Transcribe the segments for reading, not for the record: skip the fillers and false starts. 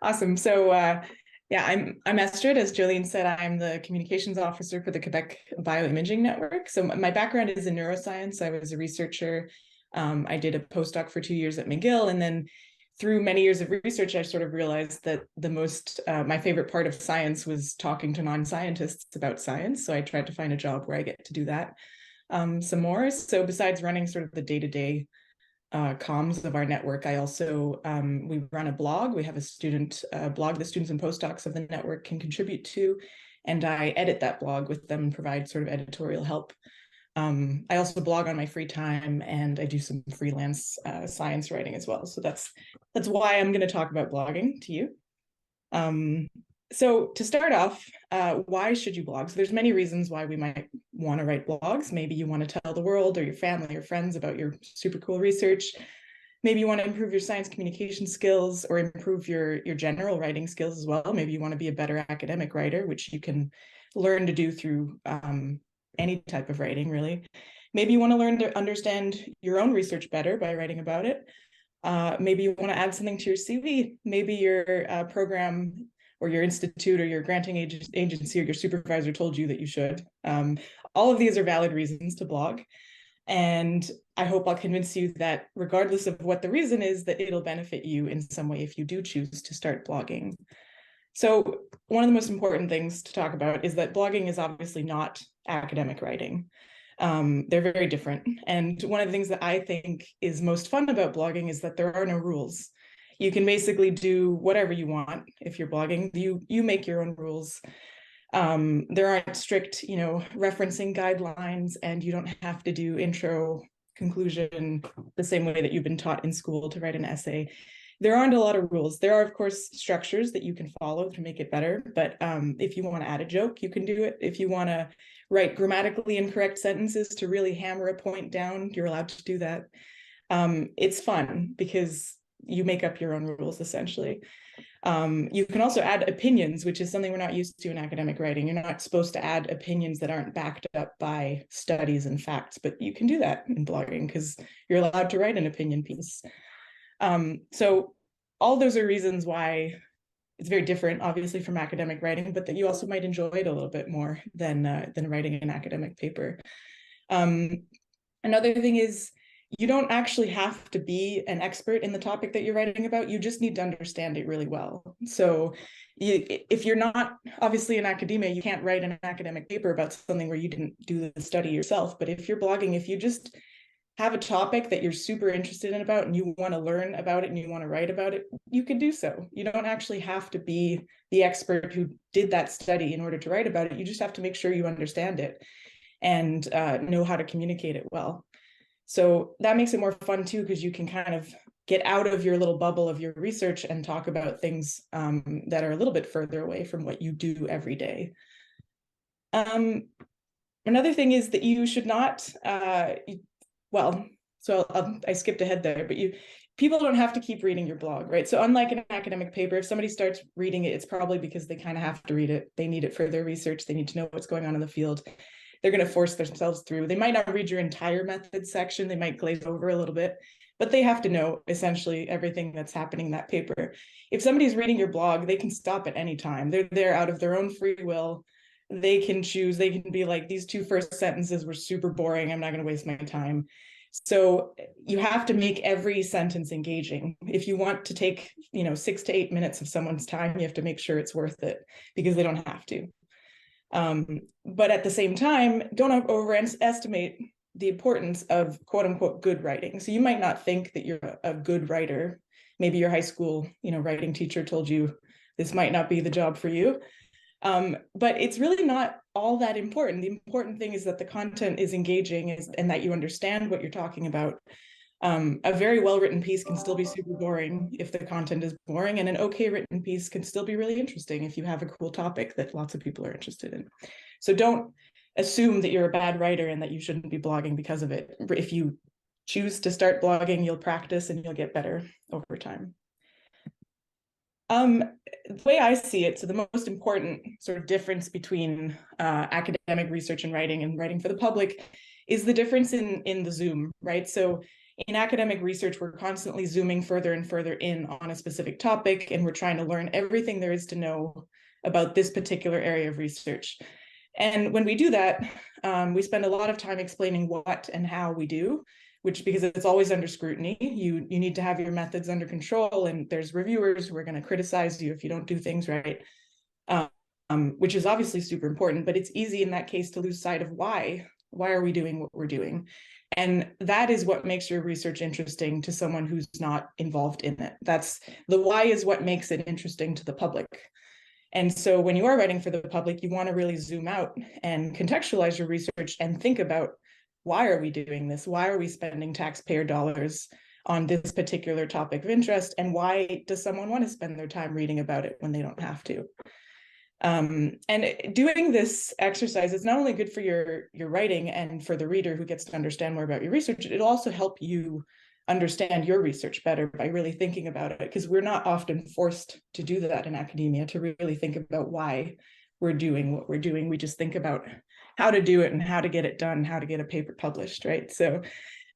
Awesome. So yeah, I'm Estrid. As Jillian said, I'm the communications officer for the Quebec Bioimaging Network. So my background is in neuroscience. I was a researcher. I did a postdoc for 2 years at McGill, and then through many years of research, I sort of realized that my favorite part of science was talking to non-scientists about science. So I tried to find a job where I get to do that some more. So besides running sort of the day-to-day comms of our network, I also we run a blog. We have a student blog that students and postdocs of the network can contribute to, and I edit that blog with them and provide sort of editorial help. I also blog on my free time, and I do some freelance science writing as well. So that's why I'm going to talk about blogging to you. So to start off, why should you blog? So there's many reasons why we might want to write blogs. Maybe you want to tell the world or your family or friends about your super cool research. Maybe you want to improve your science communication skills or improve your general writing skills as well. Maybe you want to be a better academic writer, which you can learn to do through any type of writing, really. Maybe you want to learn to understand your own research better by writing about it. Maybe you want to add something to your CV. Maybe your program or your institute or your granting agency or your supervisor told you that you should. All of these are valid reasons to blog. And I hope I'll convince you that regardless of what the reason is, that it'll benefit you in some way if you do choose to start blogging. So one of the most important things to talk about is that blogging is obviously not academic writing. They're very different. And one of the things that I think is most fun about blogging is that there are no rules. You can basically do whatever you want if you're blogging. You make your own rules. There aren't strict, referencing guidelines, and you don't have to do intro, conclusion the same way that you've been taught in school to write an essay. There aren't a lot of rules. There are, of course, structures that you can follow to make it better. But if you want to add a joke, you can do it. If you want to write grammatically incorrect sentences to really hammer a point down, you're allowed to do that. It's fun because you make up your own rules, essentially. You can also add opinions, which is something we're not used to in academic writing. You're not supposed to add opinions that aren't backed up by studies and facts, but you can do that in blogging because you're allowed to write an opinion piece. So all those are reasons why it's very different, obviously, from academic writing, but that you also might enjoy it a little bit more than writing an academic paper. Another thing is you don't actually have to be an expert in the topic that you're writing about. You just need to understand it really well. So if you're not obviously in academia, you can't write an academic paper about something where you didn't do the study yourself. But if you're blogging, if you just have a topic that you're super interested in about and you want to learn about it and you want to write about it, you can do so. You don't actually have to be the expert who did that study in order to write about it. You just have to make sure you understand it and know how to communicate it well. So that makes it more fun too, because you can kind of get out of your little bubble of your research and talk about things that are a little bit further away from what you do every day. Another thing is that you should not, I skipped ahead there, but people don't have to keep reading your blog, right? So unlike an academic paper, if somebody starts reading it, it's probably because they kind of have to read it. They need it for their research. They need to know what's going on in the field. They're going to force themselves through. They might not read your entire method section. They might glaze over a little bit, but they have to know essentially everything that's happening in that paper. If somebody's reading your blog, they can stop at any time. They're there out of their own free will. They can choose. They can be like, these two first sentences were super boring. I'm not going to waste my time. So you have to make every sentence engaging. If you want to take, 6 to 8 minutes of someone's time, you have to make sure it's worth it because they don't have to. But at the same time, don't overestimate the importance of quote unquote good writing. So you might not think that you're a good writer. Maybe your high school, writing teacher told you this might not be the job for you. But it's really not all that important. The important thing is that the content is engaging and that you understand what you're talking about. A very well-written piece can still be super boring if the content is boring, and an okay written piece can still be really interesting if you have a cool topic that lots of people are interested in. So don't assume that you're a bad writer and that you shouldn't be blogging because of it. If you choose to start blogging, you'll practice and you'll get better over time. The way I see it, so the most important sort of difference between academic research and writing for the public is the difference in the Zoom, right? So in academic research, we're constantly zooming further and further in on a specific topic, and we're trying to learn everything there is to know about this particular area of research. And when we do that, we spend a lot of time explaining what and how we do, which, because it's always under scrutiny, you need to have your methods under control, and there's reviewers who are going to criticize you if you don't do things right, which is obviously super important, but it's easy in that case to lose sight of why are we doing what we're doing. And that is what makes your research interesting to someone who's not involved in it. That's the why is what makes it interesting to the public. And so when you are writing for the public, you want to really zoom out and contextualize your research and think about, why are we doing this? Why are we spending taxpayer dollars on this particular topic of interest? And why does someone want to spend their time reading about it when they don't have to? And doing this exercise is not only good for your writing and for the reader who gets to understand more about your research, it'll also help you understand your research better by really thinking about it, because we're not often forced to do that in academia, to really think about why we're doing what we're doing. We just think about how to do it and how to get it done, how to get a paper published, right? So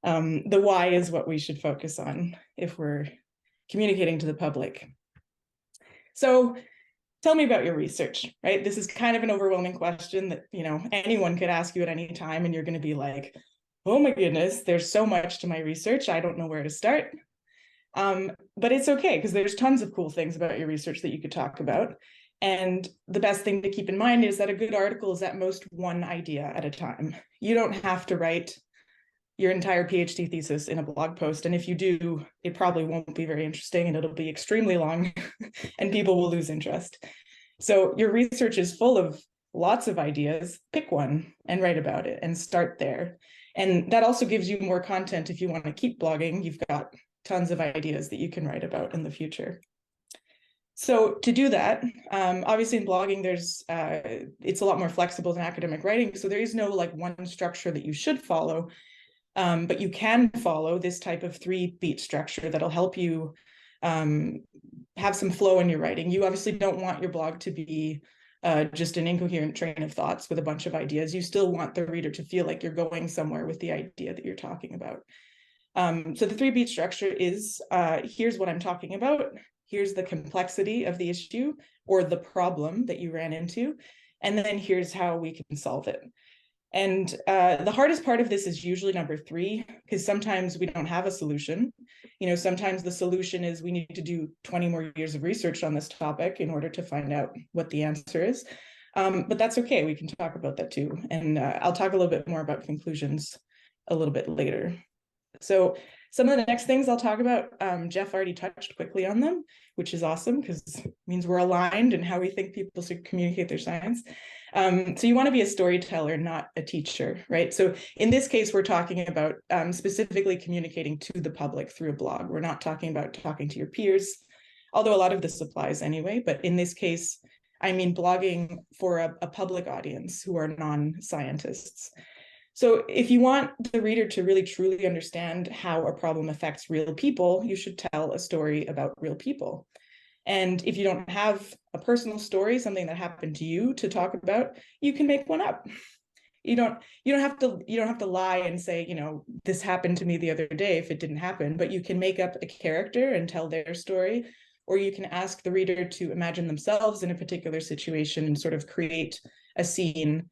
the why is what we should focus on if we're communicating to the public. So tell me about your research, right? This is kind of an overwhelming question that, you know, anyone could ask you at any time, and you're going to be like, oh my goodness, there's so much to my research, I don't know where to start. But it's okay, because there's tons of cool things about your research that you could talk about. And the best thing to keep in mind is that a good article is at most one idea at a time. You don't have to write your entire PhD thesis in a blog post. And if you do, it probably won't be very interesting, and it'll be extremely long and people will lose interest. So your research is full of lots of ideas. Pick one and write about it and start there. And that also gives you more content if you want to keep blogging. You've got tons of ideas that you can write about in the future. So to do that, obviously in blogging, it's a lot more flexible than academic writing. So there is no like one structure that you should follow, but you can follow this type of 3-beat structure that'll help you have some flow in your writing. You obviously don't want your blog to be just an incoherent train of thoughts with a bunch of ideas. You still want the reader to feel like you're going somewhere with the idea that you're talking about. So the 3-beat structure is, here's what I'm talking about, here's the complexity of the issue or the problem that you ran into, and then here's how we can solve it. And the hardest part of this is usually number 3, because sometimes we don't have a solution. You know, sometimes the solution is we need to do 20 more years of research on this topic in order to find out what the answer is. But that's okay, we can talk about that too. And I'll talk a little bit more about conclusions a little bit later. So some of the next things I'll talk about, Jeff already touched quickly on them, which is awesome because it means we're aligned in how we think people should communicate their science. So you want to be a storyteller, not a teacher, right? So in this case, we're talking about specifically communicating to the public through a blog. We're not talking about talking to your peers, although a lot of this applies anyway. But in this case, I mean blogging for a public audience who are non-scientists. So if you want the reader to really truly understand how a problem affects real people, you should tell a story about real people. And if you don't have a personal story, something that happened to you to talk about, you can make one up. You don't have to lie and say, you know, this happened to me the other day if it didn't happen, but you can make up a character and tell their story, or you can ask the reader to imagine themselves in a particular situation and sort of create a scene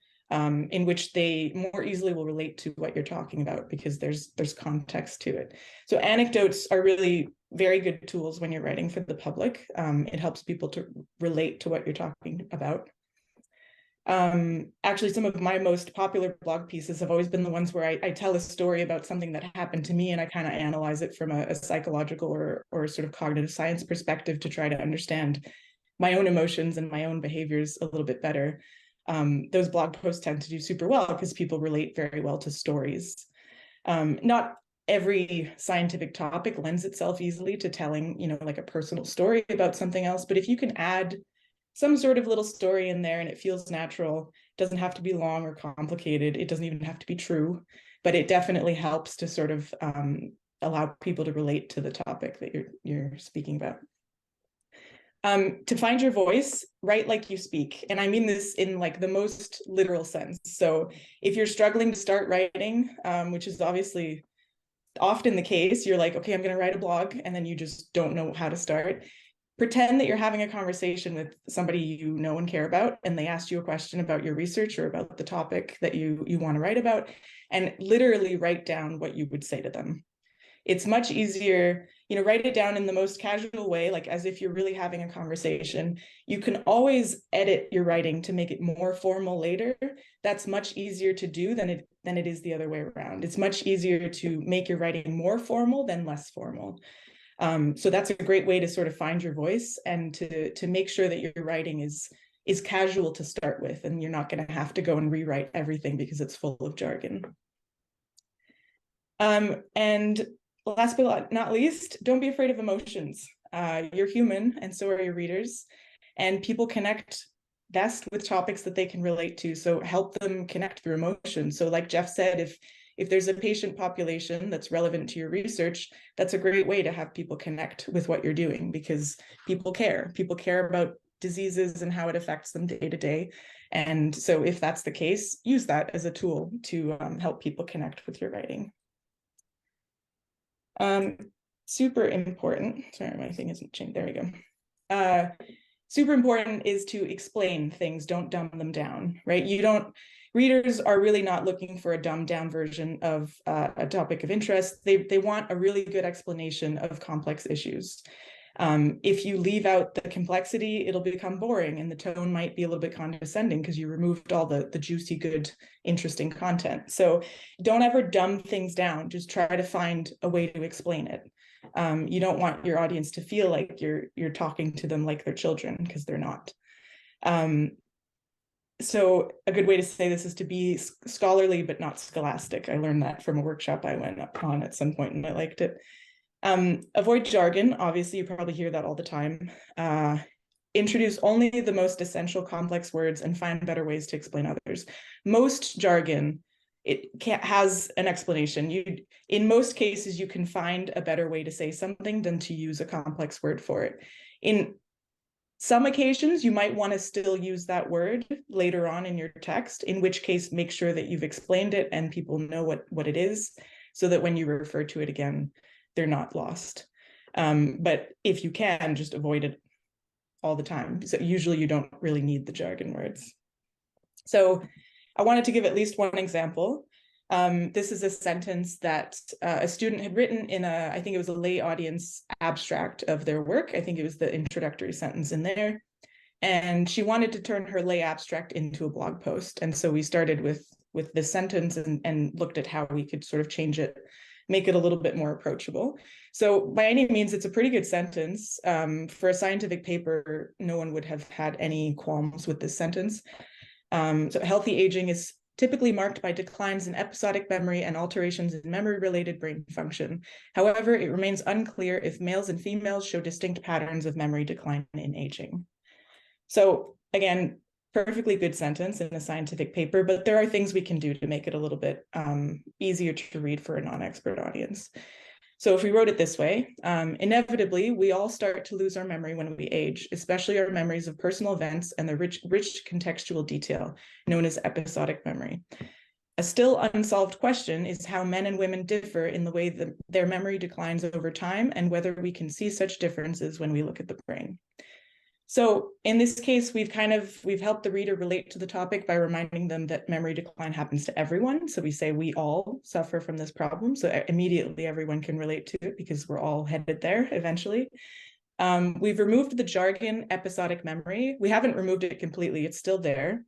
in which they more easily will relate to what you're talking about because there's context to it. So anecdotes are really very good tools when you're writing for the public. It helps people to relate to what you're talking about. Actually, some of my most popular blog pieces have always been the ones where I tell a story about something that happened to me and I kind of analyze it from a psychological or sort of cognitive science perspective to try to understand my own emotions and my own behaviors a little bit better. Those blog posts tend to do super well because people relate very well to stories. Not every scientific topic lends itself easily to telling, you know, like a personal story about something else, but if you can add some sort of little story in there and it feels natural, it doesn't have to be long or complicated, it doesn't even have to be true, but it definitely helps to sort of allow people to relate to the topic that you're speaking about. To find your voice, write like you speak. And I mean this in like the most literal sense. So if you're struggling to start writing, which is obviously often the case. You're like, okay, I'm going to write a blog, and then you just don't know how to start. Pretend that you're having a conversation with somebody you know and care about, and they asked you a question about your research or about the topic that you want to write about, and literally write down what you would say to them. It's much easier, write it down in the most casual way, like as if you're really having a conversation. You can always edit your writing to make it more formal later. That's much easier to do than it is the other way around. It's much easier to make your writing more formal than less formal. So that's a great way to sort of find your voice and to make sure that your writing is casual to start with, and you're not going to have to go and rewrite everything because it's full of jargon. And last but not least, don't be afraid of emotions. You're human, and so are your readers, and people connect best with topics that they can relate to. So help them connect through emotion. So like Jeff said, if there's a patient population that's relevant to your research, that's a great way to have people connect with what you're doing, because people care. People care about diseases and how it affects them day to day. And so if that's the case, use that as a tool to help people connect with your writing. Super important. Sorry, my thing isn't changed. There we go. Super important is to explain things. Don't dumb them down, right? Readers are really not looking for a dumbed down version of a topic of interest. They want a really good explanation of complex issues. If you leave out the complexity, it'll become boring, and the tone might be a little bit condescending because you removed all the juicy, good, interesting content. So don't ever dumb things down. Just try to find a way to explain it. You don't want your audience to feel like you're talking to them like they're children, because they're not. So a good way to say this is to be scholarly but not scholastic. I learned that from a workshop I went on at some point, and I liked it. Avoid jargon. Obviously, you probably hear that all the time. Introduce only the most essential complex words and find better ways to explain others. Most jargon, has an explanation. In most cases, you can find a better way to say something than to use a complex word for it. In some occasions, you might want to still use that word later on in your text, in which case, make sure that you've explained it and people know what it is, so that when you refer to it again, they're not lost. But if you can, just avoid it all the time. So usually you don't really need the jargon words. So I wanted to give at least one example. This is a sentence that a student had written in I think it was a lay audience abstract of their work. I think it was the introductory sentence in there. And she wanted to turn her lay abstract into a blog post. And so we started with this sentence and looked at how we could sort of change it, make it a little bit more approachable. So by any means, it's a pretty good sentence. For a scientific paper, no one would have had any qualms with this sentence. So healthy aging is typically marked by declines in episodic memory and alterations in memory-related brain function. However, it remains unclear if males and females show distinct patterns of memory decline in aging. So again, perfectly good sentence in a scientific paper, but there are things we can do to make it a little bit easier to read for a non-expert audience. So if we wrote it this way, inevitably, we all start to lose our memory when we age, especially our memories of personal events and the rich contextual detail known as episodic memory. A still unsolved question is how men and women differ in the way that their memory declines over time, and whether we can see such differences when we look at the brain. So in this case, we've helped the reader relate to the topic by reminding them that memory decline happens to everyone. So we say we all suffer from this problem. So immediately everyone can relate to it, because we're all headed there eventually. We've removed the jargon episodic memory. We haven't removed it completely. It's still there.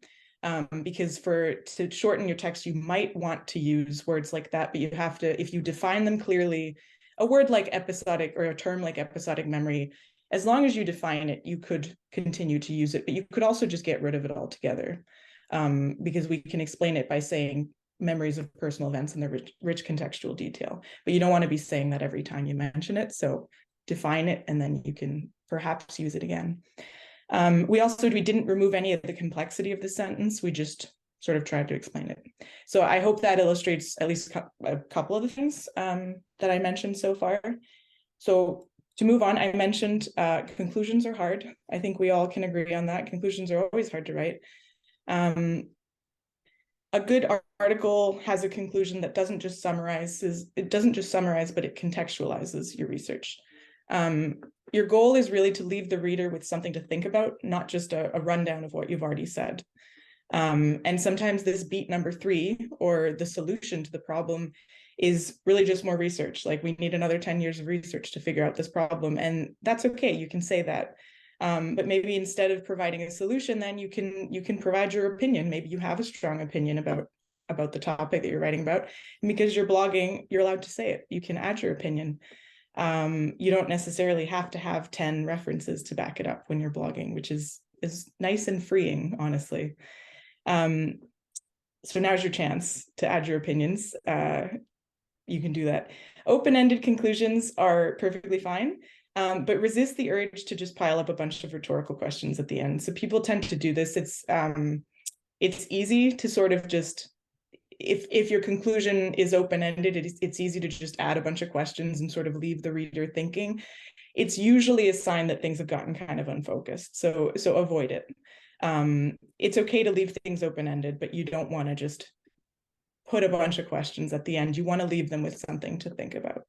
Because to shorten your text, you might want to use words like that, but you have to, if you define them clearly, a word like episodic or a term like episodic memory, as long as you define it, you could continue to use it, but you could also just get rid of it altogether, because we can explain it by saying memories of personal events and the rich contextual detail. But you don't want to be saying that every time you mention it. So define it, and then you can perhaps use it again. We didn't remove any of the complexity of the sentence. We just sort of tried to explain it. So I hope that illustrates at least a couple of the things that I mentioned so far. So to move on, I mentioned conclusions are hard. I think we all can agree on that. Conclusions are always hard to write. A good article has a conclusion that doesn't just summarize, but it contextualizes your research. Your goal is really to leave the reader with something to think about, not just a rundown of what you've already said. And sometimes this beat number 3, or the solution to the problem, is really just more research. Like, we need another 10 years of research to figure out this problem. And that's okay, you can say that. But maybe instead of providing a solution, then you can provide your opinion. Maybe you have a strong opinion about the topic that you're writing about. And because you're blogging, you're allowed to say it. You can add your opinion. You don't necessarily have to have 10 references to back it up when you're blogging, which is nice and freeing, honestly. So now's your chance to add your opinions. You can do that. Open-ended conclusions are perfectly fine, but resist the urge to just pile up a bunch of rhetorical questions at the end. So people tend to do this. It's easy to sort of just, if your conclusion is open-ended, it's easy to just add a bunch of questions and sort of leave the reader thinking. It's usually a sign that things have gotten kind of unfocused. So avoid it. It's okay to leave things open-ended, but you don't want to just put a bunch of questions at the end. You want to leave them with something to think about.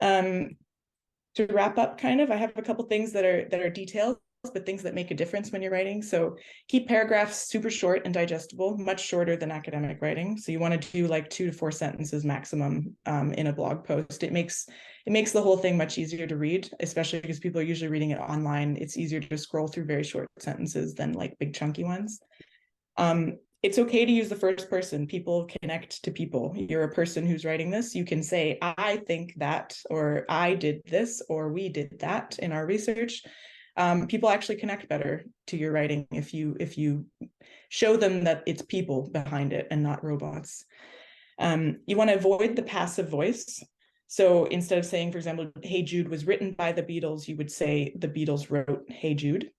To wrap up, kind of, I have a couple things that are details, but things that make a difference when you're writing. So keep paragraphs super short and digestible, much shorter than academic writing. So you want to do like 2 to 4 sentences maximum in a blog post. It makes the whole thing much easier to read, especially because people are usually reading it online. It's easier to scroll through very short sentences than like big chunky ones. It's okay to use the first person. People connect to people. You're a person who's writing this. You can say, I think that, or I did this, or we did that in our research. People actually connect better to your writing if you show them that it's people behind it and not robots. You want to avoid the passive voice. So instead of saying, for example, Hey Jude was written by the Beatles, you would say the Beatles wrote Hey Jude.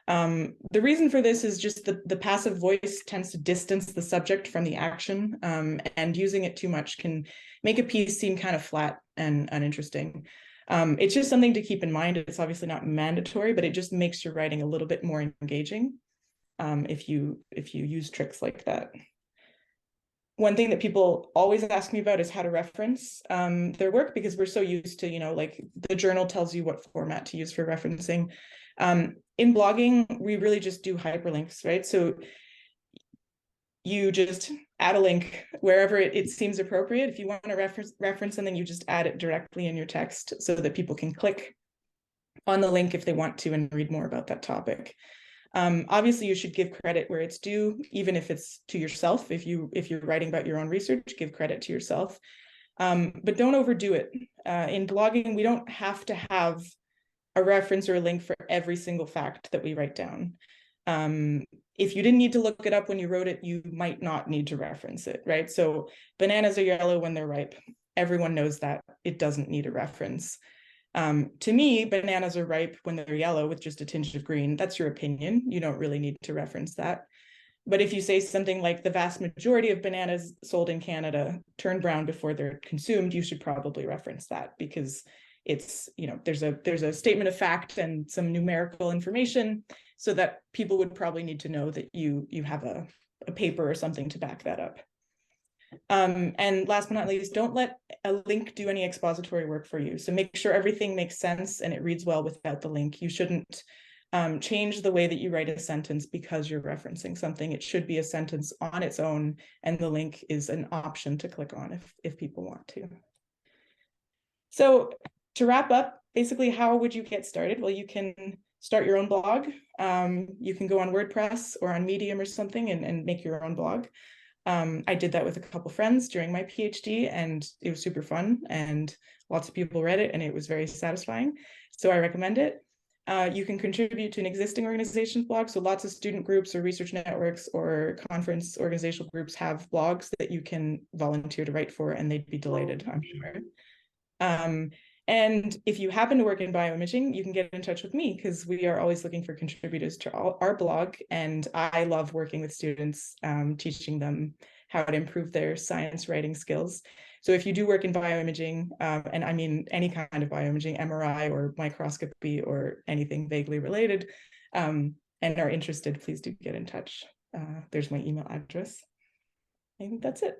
The reason for this is just the passive voice tends to distance the subject from the action, and using it too much can make a piece seem kind of flat and uninteresting. It's just something to keep in mind. It's obviously not mandatory, but it just makes your writing a little bit more engaging if you use tricks like that. One thing that people always ask me about is how to reference their work, because we're so used to, like the journal tells you what format to use for referencing. In blogging, we really just do hyperlinks, right? So you just add a link wherever it seems appropriate. If you want to reference something, you just add it directly in your text so that people can click on the link if they want to and read more about that topic. Obviously, you should give credit where it's due, even if it's to yourself. If you're writing about your own research, give credit to yourself. But don't overdo it. In blogging, we don't have to have a reference or a link for every single fact that we write down. If you didn't need to look it up when you wrote it, you might not need to reference it, right? So bananas are yellow when they're ripe. Everyone knows that. It doesn't need a reference. To me, bananas are ripe when they're yellow with just a tinge of green. That's your opinion. You don't really need to reference that. But if you say something like the vast majority of bananas sold in Canada turn brown before they're consumed, you should probably reference that, because it's, there's a statement of fact and some numerical information, so that people would probably need to know that you have a paper or something to back that up. And last but not least, don't let a link do any expository work for you. So make sure everything makes sense and it reads well without the link. You shouldn't change the way that you write a sentence because you're referencing something. It should be a sentence on its own, and the link is an option to click on if people want to. So to wrap up, basically, how would you get started? Well, you can start your own blog. You can go on WordPress or on Medium or something and make your own blog. I did that with a couple friends during my PhD, and it was super fun, and lots of people read it, and it was very satisfying. So I recommend it. You can contribute to an existing organization's blog. So lots of student groups or research networks or conference organizational groups have blogs that you can volunteer to write for, and they'd be delighted, I'm sure. And if you happen to work in bioimaging, you can get in touch with me, because we are always looking for contributors to our blog. And I love working with students, teaching them how to improve their science writing skills. So if you do work in bioimaging, and I mean any kind of bioimaging, MRI or microscopy or anything vaguely related, and are interested, please do get in touch. There's my email address. I think that's it.